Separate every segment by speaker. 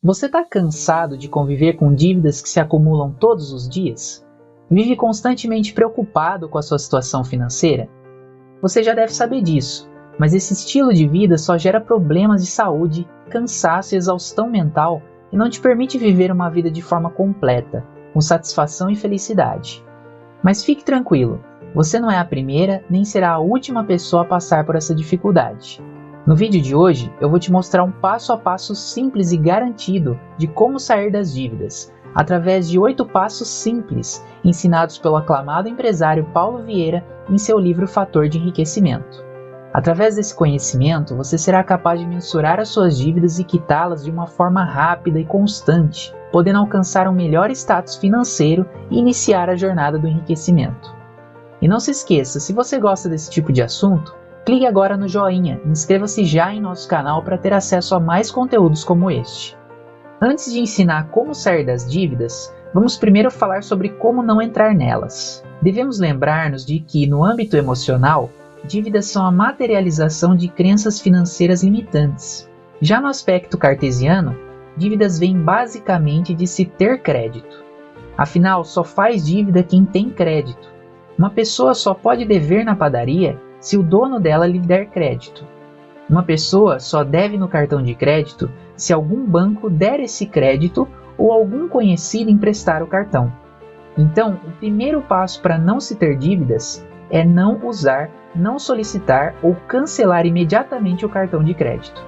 Speaker 1: Você está cansado de conviver com dívidas que se acumulam todos os dias? Vive constantemente preocupado com a sua situação financeira? Você já deve saber disso, mas esse estilo de vida só gera problemas de saúde, cansaço e exaustão mental e não te permite viver uma vida de forma completa, com satisfação e felicidade. Mas fique tranquilo, você não é a primeira nem será a última pessoa a passar por essa dificuldade. No vídeo de hoje, eu vou te mostrar um passo a passo simples e garantido de como sair das dívidas, através de 8 passos simples, ensinados pelo aclamado empresário Paulo Vieira em seu livro Fator de Enriquecimento. Através desse conhecimento, você será capaz de mensurar as suas dívidas e quitá-las de uma forma rápida e constante, podendo alcançar um melhor status financeiro e iniciar a jornada do enriquecimento. E não se esqueça, se você gosta desse tipo de assunto, clique agora no joinha e inscreva-se já em nosso canal para ter acesso a mais conteúdos como este. Antes de ensinar como sair das dívidas, vamos primeiro falar sobre como não entrar nelas. Devemos lembrar-nos de que, no âmbito emocional, dívidas são a materialização de crenças financeiras limitantes. Já no aspecto cartesiano, dívidas vêm basicamente de se ter crédito. Afinal, só faz dívida quem tem crédito. Uma pessoa só pode dever na padaria se o dono dela lhe der crédito. Uma pessoa só deve no cartão de crédito se algum banco der esse crédito ou algum conhecido emprestar o cartão. Então, o primeiro passo para não se ter dívidas é não usar, não solicitar ou cancelar imediatamente o cartão de crédito.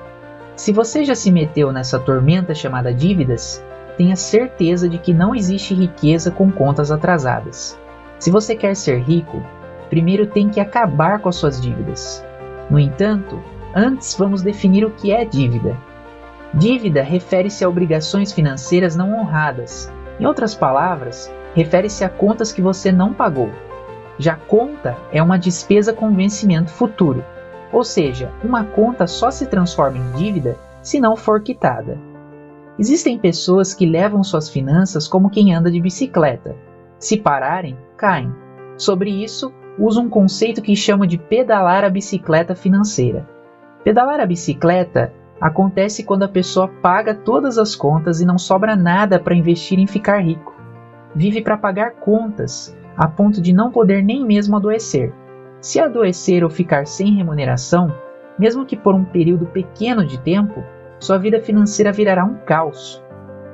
Speaker 1: Se você já se meteu nessa tormenta chamada dívidas, tenha certeza de que não existe riqueza com contas atrasadas. Se você quer ser rico, primeiro tem que acabar com as suas dívidas. No entanto, antes vamos definir o que é dívida. Dívida refere-se a obrigações financeiras não honradas. Em outras palavras, refere-se a contas que você não pagou. Já conta é uma despesa com vencimento futuro, ou seja, uma conta só se transforma em dívida se não for quitada. Existem pessoas que levam suas finanças como quem anda de bicicleta. Se pararem, caem. Sobre isso, uso um conceito que chamo de pedalar a bicicleta financeira. Pedalar a bicicleta acontece quando a pessoa paga todas as contas e não sobra nada para investir em ficar rico. Vive para pagar contas, a ponto de não poder nem mesmo adoecer. Se adoecer ou ficar sem remuneração, mesmo que por um período pequeno de tempo, sua vida financeira virará um caos.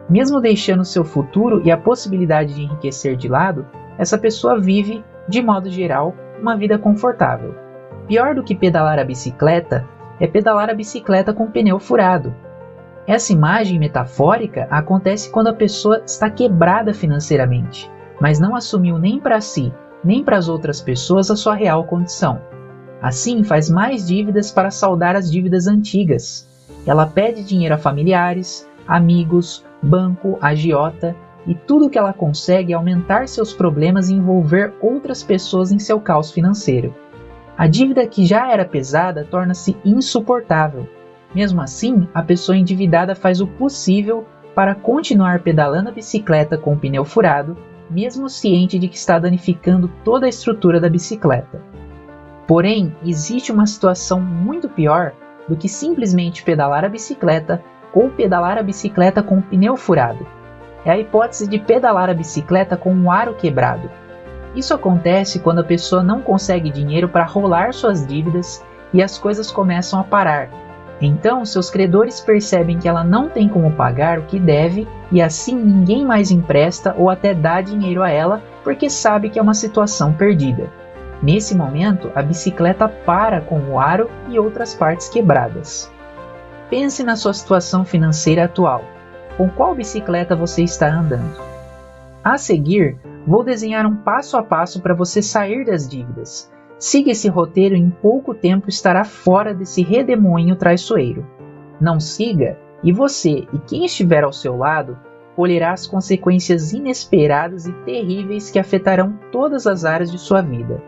Speaker 1: Mesmo deixando seu futuro e a possibilidade de enriquecer de lado, essa pessoa vive, de modo geral, uma vida confortável. Pior do que pedalar a bicicleta é pedalar a bicicleta com o pneu furado. Essa imagem metafórica acontece quando a pessoa está quebrada financeiramente, mas não assumiu nem para si, nem para as outras pessoas a sua real condição. Assim, faz mais dívidas para saldar as dívidas antigas. Ela pede dinheiro a familiares, amigos, banco, agiota, e tudo o que ela consegue é aumentar seus problemas e envolver outras pessoas em seu caos financeiro. A dívida que já era pesada torna-se insuportável. Mesmo assim, a pessoa endividada faz o possível para continuar pedalando a bicicleta com o pneu furado, mesmo ciente de que está danificando toda a estrutura da bicicleta. Porém, existe uma situação muito pior do que simplesmente pedalar a bicicleta ou pedalar a bicicleta com o pneu furado. É a hipótese de pedalar a bicicleta com um aro quebrado. Isso acontece quando a pessoa não consegue dinheiro para rolar suas dívidas e as coisas começam a parar. Então, seus credores percebem que ela não tem como pagar o que deve e assim ninguém mais empresta ou até dá dinheiro a ela porque sabe que é uma situação perdida. Nesse momento, a bicicleta para com o aro e outras partes quebradas. Pense na sua situação financeira atual. Com qual bicicleta você está andando? A seguir, vou desenhar um passo a passo para você sair das dívidas. Siga esse roteiro e em pouco tempo estará fora desse redemoinho traiçoeiro. Não siga, e você e quem estiver ao seu lado colherá as consequências inesperadas e terríveis que afetarão todas as áreas de sua vida.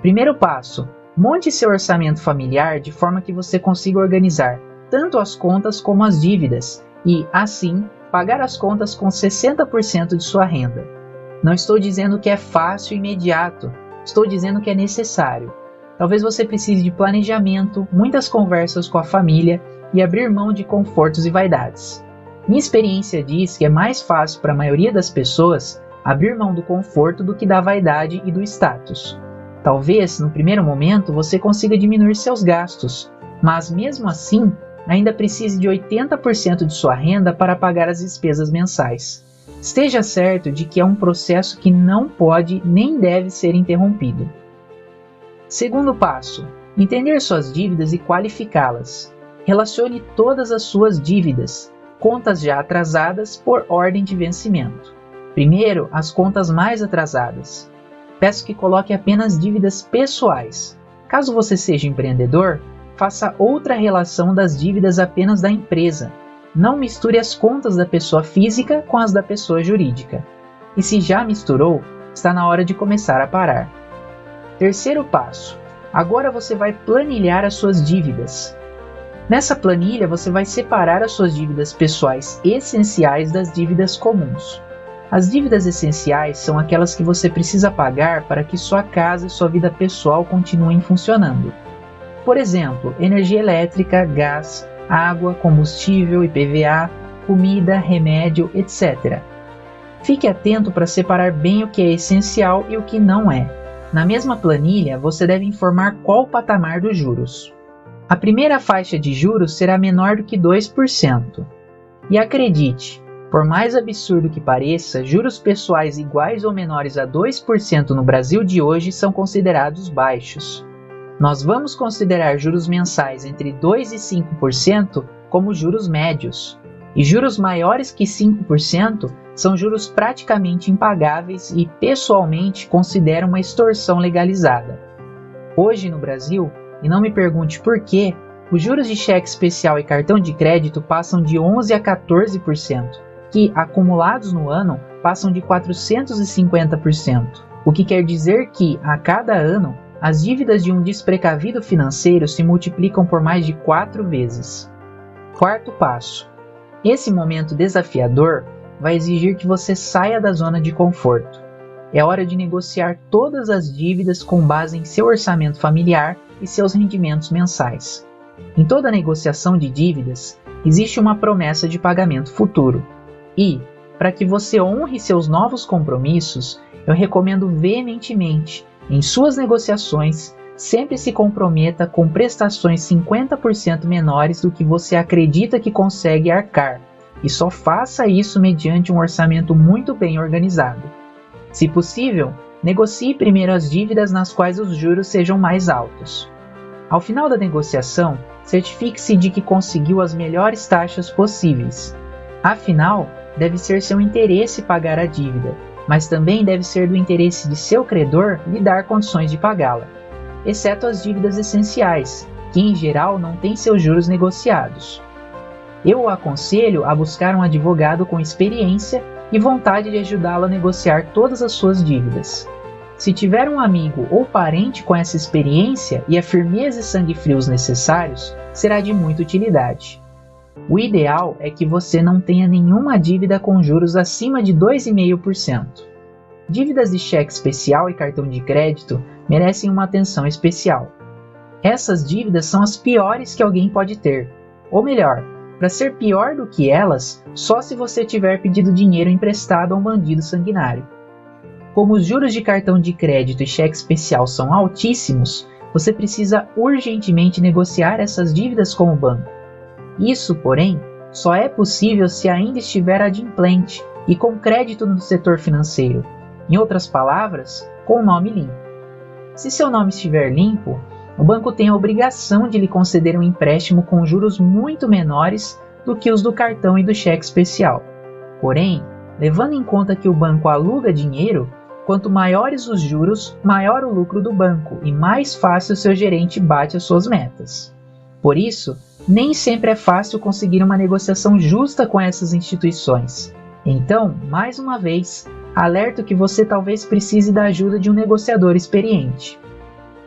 Speaker 1: Primeiro passo: monte seu orçamento familiar de forma que você consiga organizar tanto as contas como as dívidas e, assim, pagar as contas com 60% de sua renda. Não estou dizendo que é fácil e imediato, estou dizendo que é necessário. Talvez você precise de planejamento, muitas conversas com a família e abrir mão de confortos e vaidades. Minha experiência diz que é mais fácil para a maioria das pessoas abrir mão do conforto do que da vaidade e do status. Talvez, no primeiro momento, você consiga diminuir seus gastos, mas mesmo assim, ainda precise de 80% de sua renda para pagar as despesas mensais. Esteja certo de que é um processo que não pode nem deve ser interrompido. Segundo passo, entender suas dívidas e qualificá-las. Relacione todas as suas dívidas, contas já atrasadas, por ordem de vencimento. Primeiro, as contas mais atrasadas. Peço que coloque apenas dívidas pessoais. Caso você seja empreendedor, faça outra relação das dívidas apenas da empresa. Não misture as contas da pessoa física com as da pessoa jurídica. E se já misturou, está na hora de começar a parar. Terceiro passo. Agora você vai planilhar as suas dívidas. Nessa planilha você vai separar as suas dívidas pessoais essenciais das dívidas comuns. As dívidas essenciais são aquelas que você precisa pagar para que sua casa e sua vida pessoal continuem funcionando. Por exemplo, energia elétrica, gás, água, combustível, IPVA, comida, remédio, etc. Fique atento para separar bem o que é essencial e o que não é. Na mesma planilha, você deve informar qual o patamar dos juros. A primeira faixa de juros será menor do que 2%. E acredite, por mais absurdo que pareça, juros pessoais iguais ou menores a 2% no Brasil de hoje são considerados baixos. Nós vamos considerar juros mensais entre 2% e 5% como juros médios, e juros maiores que 5% são juros praticamente impagáveis e, pessoalmente, considero uma extorsão legalizada. Hoje no Brasil, e não me pergunte por quê, os juros de cheque especial e cartão de crédito passam de 11% a 14%, que, acumulados no ano, passam de 450%, o que quer dizer que, a cada ano, as dívidas de um desprecavido financeiro se multiplicam por mais de 4 vezes. Quarto passo. Esse momento desafiador vai exigir que você saia da zona de conforto. É hora de negociar todas as dívidas com base em seu orçamento familiar e seus rendimentos mensais. Em toda negociação de dívidas, existe uma promessa de pagamento futuro. E, para que você honre seus novos compromissos, eu recomendo veementemente, em suas negociações, sempre se comprometa com prestações 50% menores do que você acredita que consegue arcar, e só faça isso mediante um orçamento muito bem organizado. Se possível, negocie primeiro as dívidas nas quais os juros sejam mais altos. Ao final da negociação, certifique-se de que conseguiu as melhores taxas possíveis. Afinal, deve ser seu interesse pagar a dívida, mas também deve ser do interesse de seu credor lhe dar condições de pagá-la, exceto as dívidas essenciais, que em geral não têm seus juros negociados. Eu o aconselho a buscar um advogado com experiência e vontade de ajudá-lo a negociar todas as suas dívidas. Se tiver um amigo ou parente com essa experiência e a firmeza e sangue frios necessários, será de muita utilidade. O ideal é que você não tenha nenhuma dívida com juros acima de 2,5%. Dívidas de cheque especial e cartão de crédito merecem uma atenção especial. Essas dívidas são as piores que alguém pode ter. Ou melhor, para ser pior do que elas, só se você tiver pedido dinheiro emprestado a um bandido sanguinário. Como os juros de cartão de crédito e cheque especial são altíssimos, você precisa urgentemente negociar essas dívidas com o banco. Isso, porém, só é possível se ainda estiver adimplente e com crédito no setor financeiro. Em outras palavras, com o nome limpo. Se seu nome estiver limpo, o banco tem a obrigação de lhe conceder um empréstimo com juros muito menores do que os do cartão e do cheque especial. Porém, levando em conta que o banco aluga dinheiro, quanto maiores os juros, maior o lucro do banco e mais fácil seu gerente bate as suas metas. Por isso, nem sempre é fácil conseguir uma negociação justa com essas instituições. Então, mais uma vez, alerto que você talvez precise da ajuda de um negociador experiente.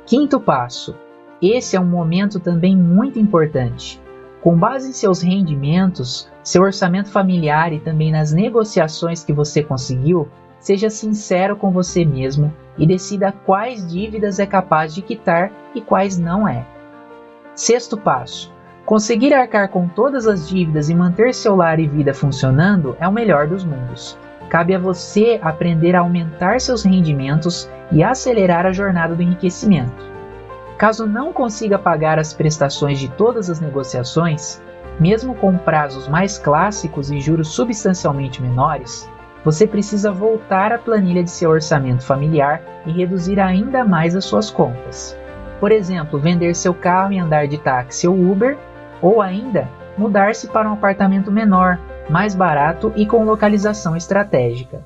Speaker 1: Quinto passo. Esse é um momento também muito importante. Com base em seus rendimentos, seu orçamento familiar e também nas negociações que você conseguiu, seja sincero com você mesmo e decida quais dívidas é capaz de quitar e quais não é. Sexto passo. Conseguir arcar com todas as dívidas e manter seu lar e vida funcionando é o melhor dos mundos. Cabe a você aprender a aumentar seus rendimentos e acelerar a jornada do enriquecimento. Caso não consiga pagar as prestações de todas as negociações, mesmo com prazos mais clássicos e juros substancialmente menores, você precisa voltar à planilha de seu orçamento familiar e reduzir ainda mais as suas contas. Por exemplo, vender seu carro e andar de táxi ou Uber, ou ainda mudar-se para um apartamento menor, mais barato e com localização estratégica.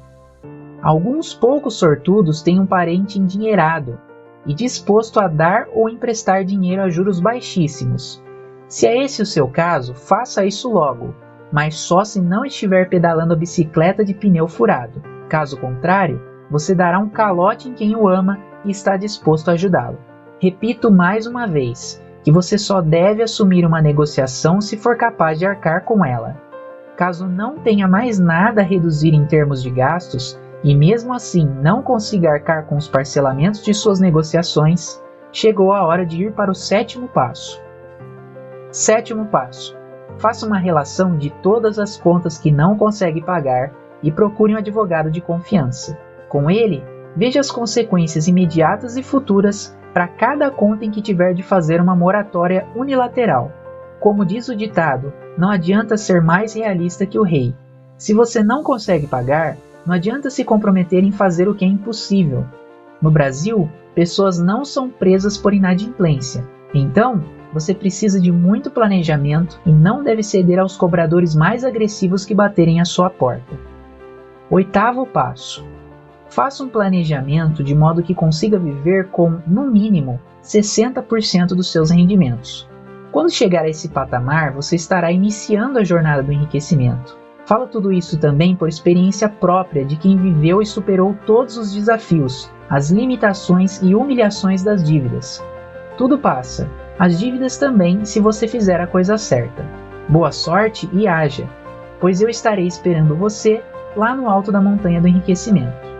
Speaker 1: Alguns poucos sortudos têm um parente endinheirado e disposto a dar ou emprestar dinheiro a juros baixíssimos. Se é esse o seu caso, faça isso logo, mas só se não estiver pedalando a bicicleta de pneu furado. Caso contrário, você dará um calote em quem o ama e está disposto a ajudá-lo. Repito mais uma vez, que você só deve assumir uma negociação se for capaz de arcar com ela. Caso não tenha mais nada a reduzir em termos de gastos, e mesmo assim não consiga arcar com os parcelamentos de suas negociações, chegou a hora de ir para o sétimo passo. Sétimo passo. Faça uma relação de todas as contas que não consegue pagar e procure um advogado de confiança. Com ele, veja as consequências imediatas e futuras para cada conta em que tiver de fazer uma moratória unilateral. Como diz o ditado, não adianta ser mais realista que o rei. Se você não consegue pagar, não adianta se comprometer em fazer o que é impossível. No Brasil, pessoas não são presas por inadimplência. Então, você precisa de muito planejamento e não deve ceder aos cobradores mais agressivos que baterem à sua porta. Oitavo passo. Faça um planejamento de modo que consiga viver com, no mínimo, 60% dos seus rendimentos. Quando chegar a esse patamar, você estará iniciando a jornada do enriquecimento. Falo tudo isso também por experiência própria de quem viveu e superou todos os desafios, as limitações e humilhações das dívidas. Tudo passa, as dívidas também, se você fizer a coisa certa. Boa sorte e haja, pois eu estarei esperando você lá no alto da montanha do enriquecimento.